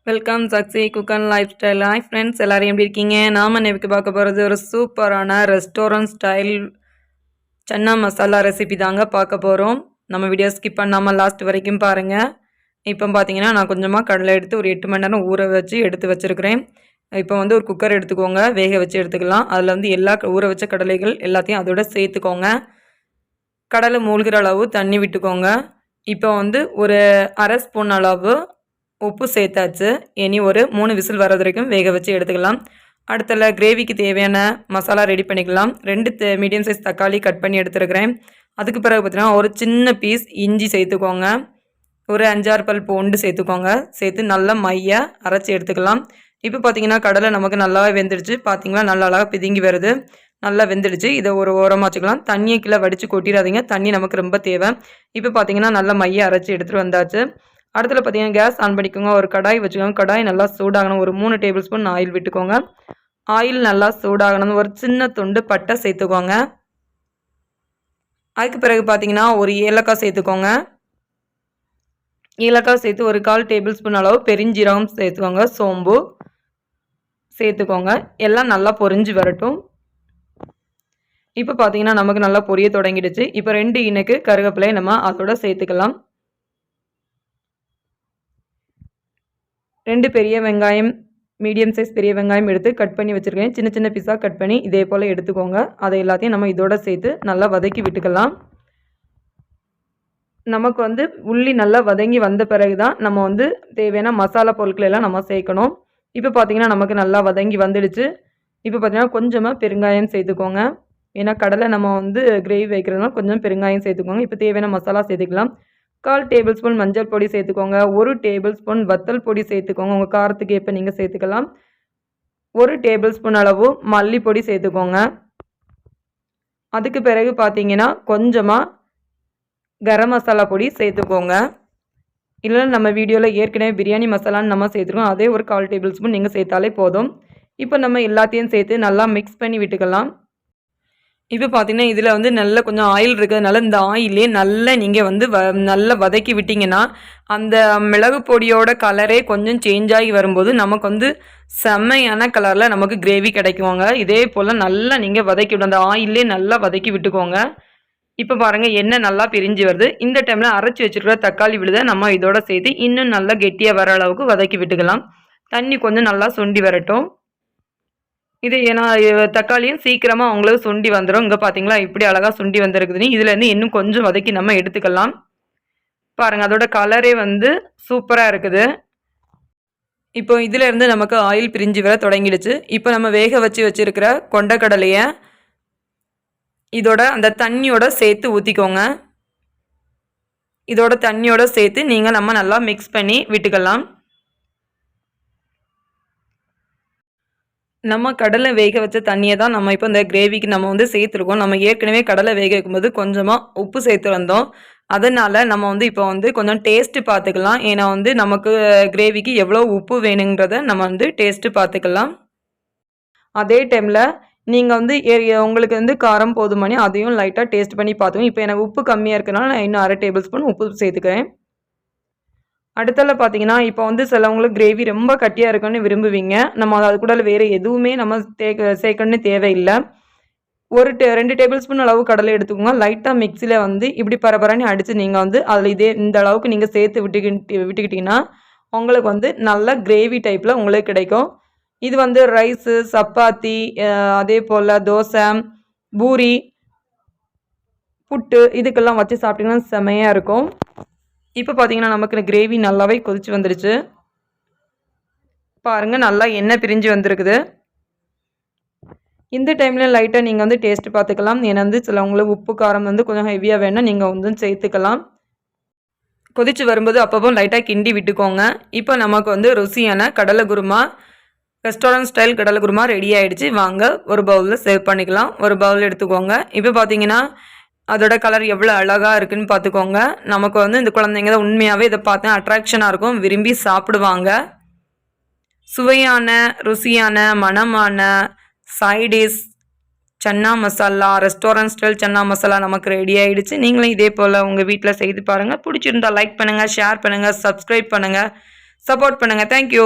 Welcome சக்ஸி cook and life style. Hi friends, எல்லோரும் எப்படி இருக்கீங்க? நாம் இன்னைக்கு பார்க்க போகிறது ஒரு சூப்பரான restaurant style chana masala recipe தாங்க பார்க்க போகிறோம். நம்ம வீடியோ ஸ்கிப் பண்ணாமல் லாஸ்ட் வரைக்கும் பாருங்கள். இப்போ பார்த்தீங்கன்னா நான் கொஞ்சமாக கடலை எடுத்து ஒரு 8 மணி நேரம் ஊற வச்சு எடுத்து வச்சுருக்கிறேன். இப்போ வந்து ஒரு குக்கர் எடுத்துக்கோங்க, வேக வச்சு எடுத்துக்கலாம். அதில் வந்து எல்லா ஊற வச்ச கடலைகள் எல்லாத்தையும் அதோட சேர்த்துக்கோங்க. கடலை மூழ்கிற அளவு தண்ணி விட்டுக்கோங்க. இப்போ வந்து ஒரு அரை ஸ்பூன் அளவு உப்பு சேர்த்தாச்சு. இனி ஒரு 3 விசில் வர்றது வரைக்கும் வேக வச்சு எடுத்துக்கலாம். அடுத்தல கிரேவிக்கு தேவையான மசாலா ரெடி பண்ணிக்கலாம். 2 மீடியம் சைஸ் தக்காளி கட் பண்ணி எடுத்துருக்கிறேன். அதுக்கு பிறகு பார்த்தீங்கன்னா ஒரு சின்ன பீஸ் இஞ்சி சேர்த்துக்கோங்க. ஒரு 5-6 பல் பூண்டு சேர்த்துக்கோங்க. சேர்த்து நல்லா மைய அரைச்சி எடுத்துக்கலாம். இப்போ பார்த்தீங்கன்னா கடலை நமக்கு நல்லாவே வெந்துடுச்சு. பார்த்தீங்களா, நல்லா அழகாக பிதுங்கி வருது. நல்லா வெந்துடுச்சு. இதை ஒரு ஓரமாக வச்சுக்கலாம். தண்ணியை கீழே வடித்து கொட்டிடாதீங்க, தண்ணி நமக்கு ரொம்ப தேவை. இப்போ பார்த்தீங்கன்னா நல்லா மைய அரைச்சி எடுத்துகிட்டு வந்தாச்சு. அடுத்தது பார்த்தீங்கன்னா கேஸ் ஆன் பண்ணிக்கோங்க. ஒரு கடாய் வச்சுக்கோங்க. கடாய் நல்லா சூடாகணும். ஒரு 3 டேபிள் ஸ்பூன் ஆயில் விட்டுக்கோங்க. ஆயில் நல்லா சூடாகணும். ஒரு சின்ன துண்டு பட்டை சேர்த்துக்கோங்க. அதுக்கு பிறகு பார்த்தீங்கன்னா ஒரு ஏலக்காய் சேர்த்துக்கோங்க. ஏலக்காய் சேர்த்து ஒரு 1/4 டேபிள் ஸ்பூன் அளவு பெருஞ்சீரகம் சேர்த்துக்கோங்க. சோம்பு சேர்த்துக்கோங்க. எல்லாம் நல்லா பொரிஞ்சு வரட்டும். இப்போ பார்த்தீங்கன்னா நமக்கு நல்லா பொரிய தொடங்கிடுச்சு. இப்போ 2 இனுக்கு கருவேப்பிலை நம்ம அதோட சேர்த்துக்கலாம். 2 பெரிய வெங்காயம், மீடியம் சைஸ் பெரிய வெங்காயம் எடுத்து கட் பண்ணி வச்சுருக்கேன். சின்ன சின்ன பீஸாக கட் பண்ணி இதே போல் எடுத்துக்கோங்க. அதை எல்லாத்தையும் நம்ம இதோட சேர்த்து நல்லா வதக்கி விட்டுக்கலாம். நமக்கு வந்து உள்ளி நல்லா வதங்கி வந்த பிறகு தான் நம்ம வந்து தேவையான மசாலா பொருட்கள் எல்லாம் நம்ம சேர்க்கணும். இப்போ பார்த்தீங்கன்னா நமக்கு நல்லா வதங்கி வந்துடுச்சு. இப்போ பார்த்தீங்கன்னா கொஞ்சமாக பெருங்காயம் சேர்த்துக்கோங்க. ஏன்னா கடலை நம்ம வந்து கிரேவி வைக்கிறதுனால கொஞ்சம் பெருங்காயம் சேர்த்துக்கோங்க. இப்போ தேவையான மசாலா சேர்த்துக்கலாம். 1/4 டேபிள் ஸ்பூன் மஞ்சள் பொடி சேர்த்துக்கோங்க. 1 டேபிள் ஸ்பூன் வத்தல் பொடி சேர்த்துக்கோங்க. உங்கள் காரத்துக்கு ஏற்ப நீங்கள் சேர்த்துக்கலாம். 1 டேபிள் ஸ்பூன் அளவு மல்லிப்பொடி சேர்த்துக்கோங்க. அதுக்கு பிறகு பார்த்தீங்கன்னா கொஞ்சமாக கரம் மசாலா பொடி சேர்த்துக்கோங்க. இல்லைன்னா நம்ம வீடியோவில் ஏற்கனவே பிரியாணி மசாலான்னு நம்ம சேர்த்துருக்கோம். அதே ஒரு 1/4 டேபிள் ஸ்பூன் நீங்கள் சேர்த்தாலே போதும். இப்போ நம்ம எல்லாத்தையும் சேர்த்து நல்லா மிக்ஸ் பண்ணி விட்டுக்கலாம். இப்போ பார்த்தீங்கன்னா இதில் வந்து நல்ல கொஞ்சம் ஆயில் இருக்கிறதுனால இந்த ஆயிலே நல்லா நீங்கள் வந்து நல்லா வதக்கி விட்டிங்கன்னா அந்த மிளகு பொடியோட கலரே கொஞ்சம் சேஞ்ச் ஆகி வரும்போது நமக்கு வந்து செம்மையான கலரில் நமக்கு கிரேவி கிடைக்குவாங்க. இதே போல் நல்லா நீங்கள் வதக்கி விட அந்த ஆயிலே நல்லா வதக்கி விட்டுக்கோங்க. இப்போ பாருங்கள் எண்ணெய் நல்லா பிரிஞ்சு வருது. இந்த டைமில் அரைச்சி வச்சுருக்கிற தக்காளி விழுதை நம்ம இதோட சேர்த்து இன்னும் நல்லா கெட்டியாக வர அளவுக்கு வதக்கி விட்டுக்கலாம். தண்ணி கொஞ்சம் நல்லா சுண்டி வரட்டும். இது ஏன்னா தக்காளியும் சீக்கிரமாக அவங்களுக்கு சுண்டி வந்துடும். இங்கே பார்த்தீங்களா இப்படி அழகாக சுண்டி வந்துருக்குதுன்னு. இதுலேருந்து இன்னும் கொஞ்சம் வதக்கி நம்ம எடுத்துக்கலாம். பாருங்கள் அதோட கலரே வந்து சூப்பராக இருக்குது. இப்போ இதிலேருந்து நமக்கு ஆயில் பிரிஞ்சு வர தொடங்கிடுச்சு. இப்போ நம்ம வேக வச்சுருக்கிற கொண்டக்கடலையை இதோட அந்த தண்ணியோட சேர்த்து ஊற்றிக்கோங்க. இதோட தண்ணியோட சேர்த்து நீங்கள் நம்ம நல்லா மிக்ஸ் பண்ணி விட்டுக்கலாம். நம்ம கடலை வேக வச்ச தண்ணியை தான் நம்ம இப்போ இந்த கிரேவிக்கு நம்ம வந்து சேர்த்துருக்கோம். நம்ம ஏற்கனவே கடலை வேக வைக்கும்போது கொஞ்சமாக உப்பு சேர்த்து வந்தோம். அதனால் நம்ம வந்து இப்போ வந்து கொஞ்சம் டேஸ்ட்டு பார்த்துக்கலாம். ஏன்னா வந்து நமக்கு கிரேவிக்கு எவ்வளோ உப்பு வேணுங்கிறத நம்ம வந்து டேஸ்ட்டு பார்த்துக்கலாம். அதே டைமில் நீங்கள் வந்து உங்களுக்கு வந்து காரம் போதுமானே அதையும் லைட்டாக டேஸ்ட் பண்ணி பார்த்துக்கோங்க. இப்போ எனக்கு உப்பு கம்மியாக இருக்கிறனால நான் இன்னும் 1/2 டேபிள் ஸ்பூன் உப்பு சேர்த்துக்கிறேன். அடுத்தல பார்த்தீங்கன்னா இப்போ வந்து சிலவங்களுக்கு கிரேவி ரொம்ப கட்டியாக இருக்குன்னு விரும்புவீங்க. நம்ம அது கூட வேறு எதுவுமே நம்ம சேர்க்கணுன்னு தேவையில்லை. 2 டேபிள் ஸ்பூன் அளவு கடலை எடுத்துக்கோங்க. லைட்டாக மிக்சியில் வந்து இப்படி பரபரன்னு அடித்து நீங்கள் வந்து அதில் இந்த அளவுக்கு நீங்கள் சேர்த்து விட்டுக்கிட்டிங்கன்னா உங்களுக்கு வந்து நல்ல கிரேவி டைப்பில் உங்களுக்கு கிடைக்கும். இது வந்து ரைஸு, சப்பாத்தி, அதே போல் தோசை, பூரி, புட்டு இதுக்கெல்லாம் வச்சு சாப்பிட்டிங்கன்னா செமையாக இருக்கும். இப்போ பார்த்தீங்கன்னா நமக்கு கிரேவி நல்லாவே கொதிச்சு வந்துடுச்சு. பாருங்கள் நல்லா எண்ணெய் பிரிஞ்சு வந்திருக்குது. இந்த டைமில் லைட்டாக நீங்கள் வந்து டேஸ்ட்டு பார்த்துக்கலாம். ஏன்னா வந்து சிலவங்களுக்கு உப்பு காரம் வந்து கொஞ்சம் ஹெவியாக வேணால் நீங்கள் வந்து சேர்த்துக்கலாம். கொதிச்சு வரும்போது அப்பப்போ லைட்டாக கிண்டி விட்டுக்கோங்க. இப்போ நமக்கு வந்து ருசியான கடலை குருமா, ரெஸ்டாரண்ட் ஸ்டைல் கடலை குருமா ரெடி ஆகிடுச்சு. வாங்க ஒரு பவுலில் சேவ் பண்ணிக்கலாம். ஒரு பவுல் எடுத்துக்கோங்க. இப்போ பார்த்தீங்கன்னா அதோட கலர் எவ்வளோ அழகாக இருக்குதுன்னு பார்த்துக்கோங்க. நமக்கு வந்து இந்த குழந்தைங்க தான் உண்மையாகவே இதை பார்த்தா அட்ராக்ஷனாக இருக்கும், விரும்பி சாப்பிடுவாங்க. சுவையான, ருசியான, மணமான side dish chana masala, restaurant style chana masala நமக்கு ரெடி ஆகிடுச்சு. நீங்களும் இதே போல் உங்கள் வீட்டில் செய்து பாருங்கள். பிடிச்சிருந்தா லைக் பண்ணுங்கள், ஷேர் பண்ணுங்கள், சப்ஸ்கிரைப் பண்ணுங்கள், சப்போர்ட் பண்ணுங்கள். தேங்க்யூ.